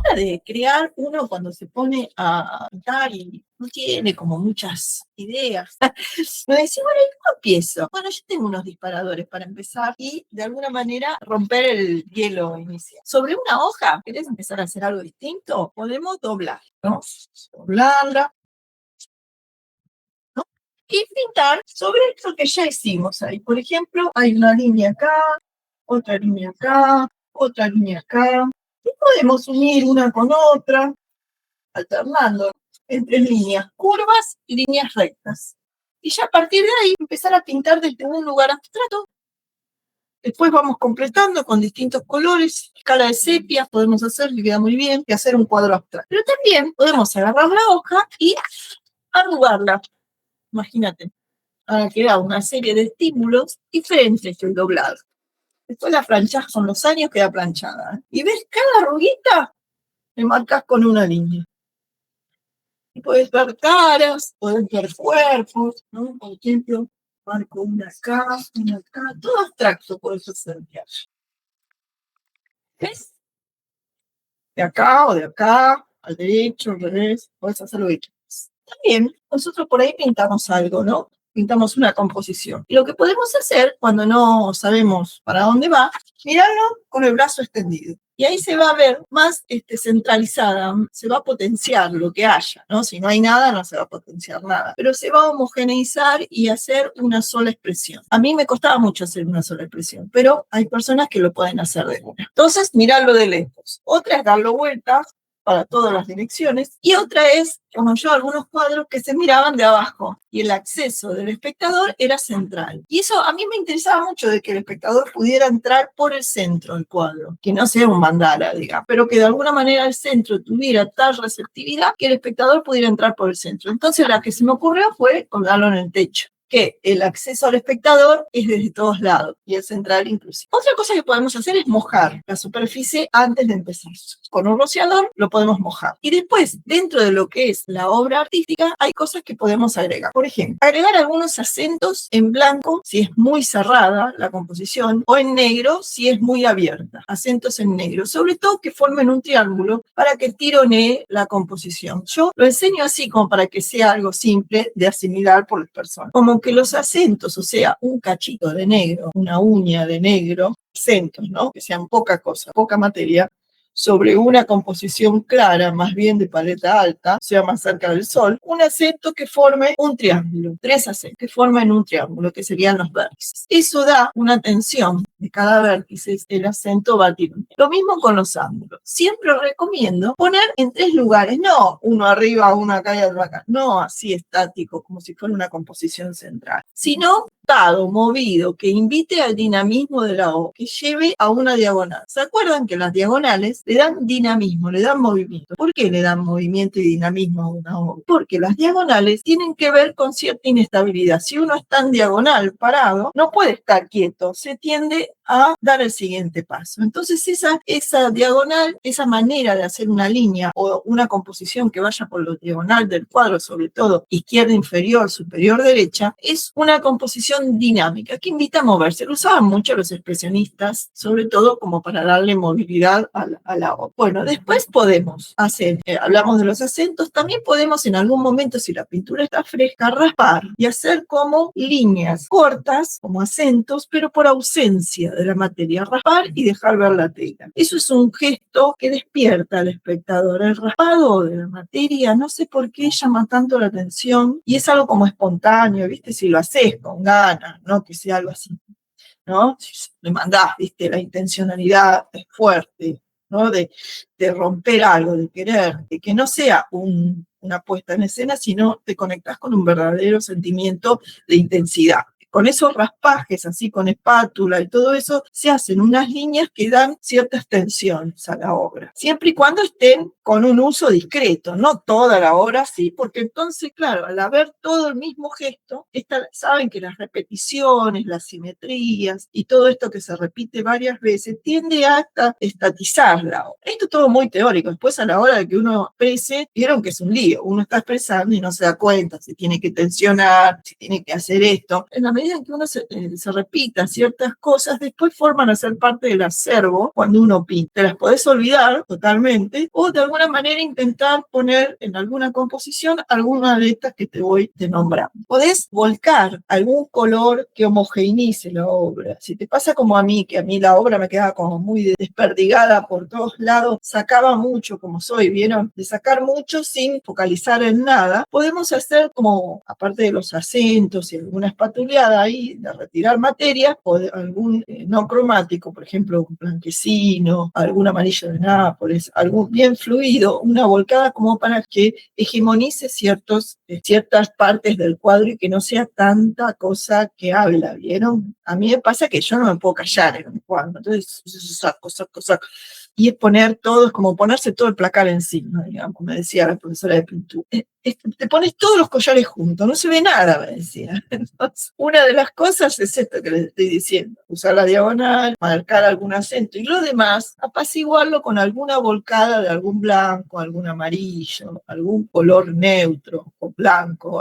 hora de crear, uno cuando se pone a pintar y no tiene como muchas ideas, me decía, bueno, ¿y cómo empiezo? Bueno, yo tengo unos disparadores para empezar y de alguna manera romper el hielo inicial. Sobre una hoja, ¿querés empezar a hacer algo distinto? Podemos doblar, ¿no? Doblarla, ¿no? Y pintar sobre eso que ya hicimos ahí. Por ejemplo, hay una línea acá, otra línea acá, otra línea acá. Y podemos unir una con otra, alternando entre líneas curvas y líneas rectas. Y ya a partir de ahí empezar a pintar desde un lugar abstracto. Después vamos completando con distintos colores, escala de sepia podemos hacer, que queda muy bien, y hacer un cuadro abstracto. Pero también podemos agarrar la hoja y arrugarla. Imagínate, ahora queda una serie de estímulos diferentes del doblado. Después la planchás con los años, queda planchada. Y ves, cada arruguita le marcas con una línea. Y puedes ver caras, puedes ver cuerpos, ¿no? Por ejemplo, marco una acá, todo abstracto puedes hacer. ¿Ves? De acá o de acá, al derecho, al revés, puedes hacer lo que quieras. También nosotros por ahí pintamos algo, ¿no? Pintamos una composición. Y lo que podemos hacer cuando no sabemos para dónde va, mirarlo con el brazo extendido. Y ahí se va a ver más centralizada, se va a potenciar lo que haya, ¿no? Si no hay nada, no se va a potenciar nada. Pero se va a homogeneizar y hacer una sola expresión. A mí me costaba mucho hacer una sola expresión, pero hay personas que lo pueden hacer de una. Entonces, mirarlo de lejos. Otra es darlo vuelta para todas las direcciones, y otra es, como yo, algunos cuadros que se miraban de abajo, y el acceso del espectador era central. Y eso a mí me interesaba mucho, de que el espectador pudiera entrar por el centro del cuadro, que no sea un mandala, digamos, pero que de alguna manera el centro tuviera tal receptividad que el espectador pudiera entrar por el centro. Entonces la que se me ocurrió fue colgarlo en el techo, que el acceso al espectador es desde todos lados, y el central inclusive. Otra cosa que podemos hacer es mojar la superficie antes de empezar. Con un rociador lo podemos mojar. Y después, dentro de lo que es la obra artística, hay cosas que podemos agregar. Por ejemplo, agregar algunos acentos en blanco si es muy cerrada la composición, o en negro si es muy abierta. Acentos en negro, sobre todo que formen un triángulo para que tironee la composición. Yo lo enseño así, como para que sea algo simple de asimilar por las personas. Como que los acentos, o sea, un cachito de negro, una uña de negro, acentos, ¿no? Que sean poca cosa, poca materia, sobre una composición clara, más bien de paleta alta, o sea, más cerca del sol, un acento que forme un triángulo, 3 acentos que formen un triángulo, que serían los vértices. Eso da una tensión de cada vértice, el acento va a tirar. Lo mismo con los ángulos. Siempre recomiendo poner en 3 lugares, no uno arriba, uno acá y otro acá, no así estático, como si fuera una composición central, sino dado, movido, que invite al dinamismo de la obra, que lleve a una diagonal. ¿Se acuerdan que las diagonales le dan dinamismo, le dan movimiento? ¿Por qué le dan movimiento y dinamismo a una obra? Porque las diagonales tienen que ver con cierta inestabilidad. Si uno está en diagonal, parado, no puede estar quieto, se tiende a dar el siguiente paso. Entonces esa diagonal, esa manera de hacer una línea o una composición que vaya por lo diagonal del cuadro, sobre todo izquierda inferior, superior derecha, es una composición dinámica que invita a moverse. Lo usaban mucho los expresionistas, sobre todo como para darle movilidad a la obra. Bueno, después podemos hacer, hablamos de los acentos, también podemos en algún momento, si la pintura está fresca, raspar y hacer como líneas cortas, como acentos, pero por ausencia de la materia. Raspar y dejar ver la tela. Eso es un gesto que despierta al espectador. El raspado de la materia, no sé por qué llama tanto la atención, y es algo como espontáneo, ¿viste? Si lo haces con ganas, no que sea algo así, ¿no? Si le mandás, ¿viste? La intencionalidad es fuerte, ¿no? De romper algo, de querer, de que no sea una puesta en escena, sino te conectás con un verdadero sentimiento de intensidad. Con esos raspajes, así con espátula y todo eso, se hacen unas líneas que dan ciertas tensiones a la obra. Siempre y cuando estén con un uso discreto, no toda la obra, sí, porque entonces, claro, al haber todo el mismo gesto, saben que las repeticiones, las simetrías y todo esto que se repite varias veces tiende a estatizar la obra. Esto es todo muy teórico. Después, a la hora de que uno exprese, vieron que es un lío. Uno está expresando y no se da cuenta si tiene que tensionar, si tiene que hacer esto. En la medida medida en que uno se repita ciertas cosas, después forman a ser parte del acervo cuando uno pinta. Te las podés olvidar totalmente o de alguna manera intentar poner en alguna composición alguna de estas que te voy a nombrar. Podés volcar algún color que homogeneice la obra. Si te pasa como a mí, que a mí la obra me quedaba como muy desperdigada por todos lados, sacaba mucho como soy, ¿vieron? De sacar mucho sin focalizar en nada, podemos hacer como, aparte de los acentos y alguna espatuleada ahí, de retirar materia, o de algún no cromático, por ejemplo, un blanquecino, algún amarillo de Nápoles, algún bien fluido, una volcada como para que hegemonice ciertas partes del cuadro y que no sea tanta cosa que habla, ¿vieron? A mí me pasa que yo no me puedo callar en un cuadro, entonces saco. Y es poner todo, es como ponerse todo el placar encima, digamos, me decía la profesora de pintura. Te pones todos los collares juntos, no se ve nada, me decía. Entonces, una de las cosas es esto que les estoy diciendo, usar la diagonal, marcar algún acento y lo demás, apaciguarlo con alguna volcada de algún blanco, algún amarillo, algún color neutro o blanco,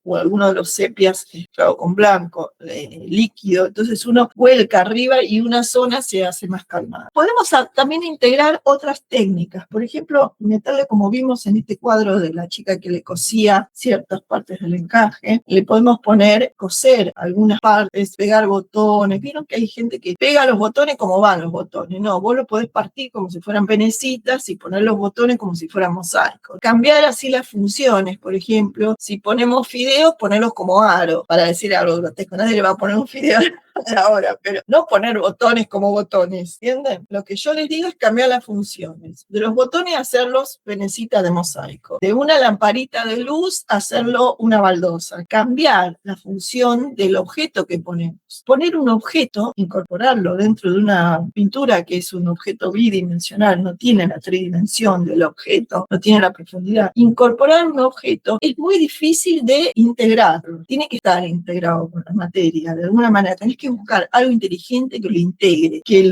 o alguno de los sepias claro, con blanco, líquido. Entonces uno vuelca arriba y una zona se hace más calmada. Podemos también integrar otras técnicas, por ejemplo, meterle como vimos en este cuadro de la chica que le cosía ciertas partes del encaje, le podemos poner, coser algunas partes, pegar botones. Vieron que hay gente que pega los botones como van los botones, no, vos lo podés partir como si fueran penecitas y poner los botones como si fueran mosaicos. Cambiar así las funciones, por ejemplo, si ponemos fideos, ponerlos como aro, para decir algo grotesco, nadie le va a poner un fideo ahora, pero no poner botones como botones, ¿entienden? Lo que yo les digo es cambiar las funciones. De los botones hacerlos penecitas de mosaico. De una lamparita de luz hacerlo una baldosa. Cambiar la función del objeto que ponemos. Poner un objeto, incorporarlo dentro de una pintura que es un objeto bidimensional, no tiene la tridimensión del objeto, no tiene la profundidad. Incorporar un objeto es muy difícil de integrarlo. Tiene que estar integrado con la materia. De alguna manera tenés que buscar algo inteligente que lo integre, que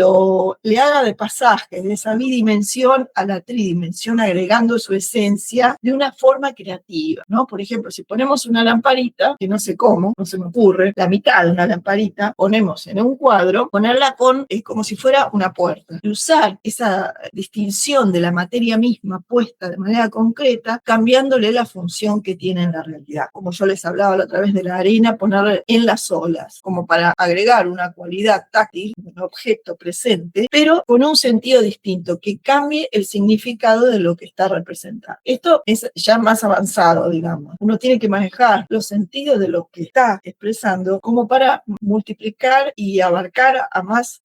le haga de pasaje de esa bidimensión a la tridimensión, agregando su esencia de una forma creativa, ¿no? Por ejemplo, si ponemos una lamparita, que no sé cómo, no se me ocurre, la mitad de una lamparita, ponemos en un cuadro, ponerla es como si fuera una puerta, y usar esa distinción de la materia misma puesta de manera concreta, cambiándole la función que tiene en la realidad. Como yo les hablaba la otra vez de la arena, ponerla en las olas, como para agregar una cualidad táctil, un objeto presente, pero con un sentido distinto, que cambie el significado de lo que está representado. Esto es ya más avanzado, digamos. Uno tiene que manejar los sentidos de lo que está expresando como para multiplicar y abarcar a más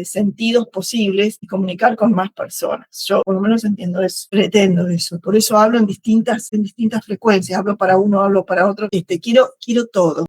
sentidos posibles y comunicar con más personas. Yo por lo menos entiendo eso, pretendo eso. Por eso hablo en distintas frecuencias. Hablo para uno, hablo para otro. Quiero todo.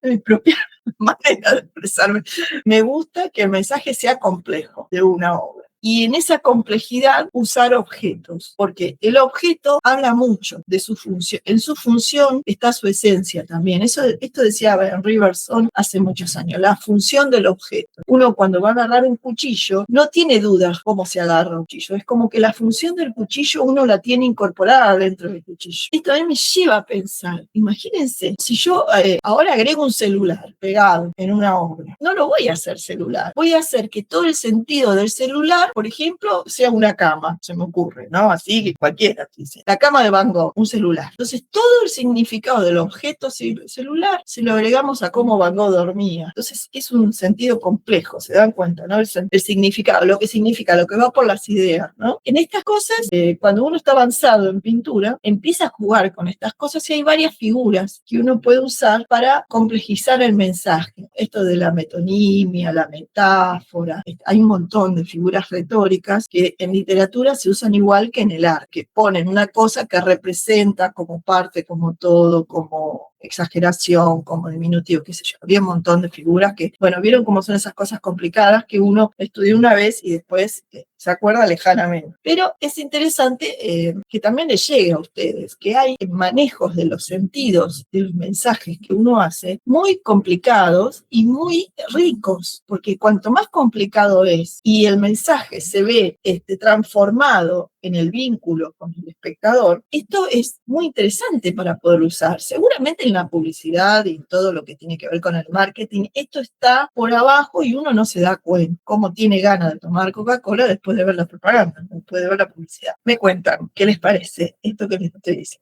Mi propia manera de expresarme. Me gusta que el mensaje sea complejo de una obra. Y en esa complejidad usar objetos, porque el objeto habla mucho de su función. En su función está su esencia también. Esto decía Ben Riverson hace muchos años, la función del objeto. Uno cuando va a agarrar un cuchillo no tiene dudas cómo se agarra un cuchillo. Es como que la función del cuchillo uno la tiene incorporada dentro del cuchillo. Esto a mí me lleva a pensar, imagínense, si yo ahora agrego un celular pegado en una obra, no lo voy a hacer celular. Voy a hacer que todo el sentido del celular, por ejemplo, sea una cama, se me ocurre, ¿no? Así que cualquiera dice. La cama de Van Gogh, un celular. Entonces, todo el significado del objeto celular se lo agregamos a cómo Van Gogh dormía. Entonces, es un sentido complejo, ¿se dan cuenta, no? El significado, lo que significa, lo que va por las ideas, ¿no? En estas cosas, cuando uno está avanzado en pintura, empieza a jugar con estas cosas y hay varias figuras que uno puede usar para complejizar el mensaje. Esto de la metonimia, la metáfora, hay un montón de figuras retóricas que en literatura se usan igual que en el arte, que ponen una cosa que representa como parte, como todo, como exageración, como diminutivo, qué sé yo. Había un montón de figuras que, bueno, vieron cómo son esas cosas complicadas que uno estudió una vez y después se acuerda lejanamente. Pero es interesante que también les llegue a ustedes, que hay manejos de los sentidos, de los mensajes que uno hace, muy complicados y muy ricos, porque cuanto más complicado es y el mensaje se ve transformado en el vínculo con el espectador, esto es muy interesante para poder usar. Seguramente en la publicidad y todo lo que tiene que ver con el marketing, esto está por abajo y uno no se da cuenta cómo tiene ganas de tomar Coca-Cola después de ver la propaganda, después de ver la publicidad. Me cuentan, ¿qué les parece esto que les estoy diciendo?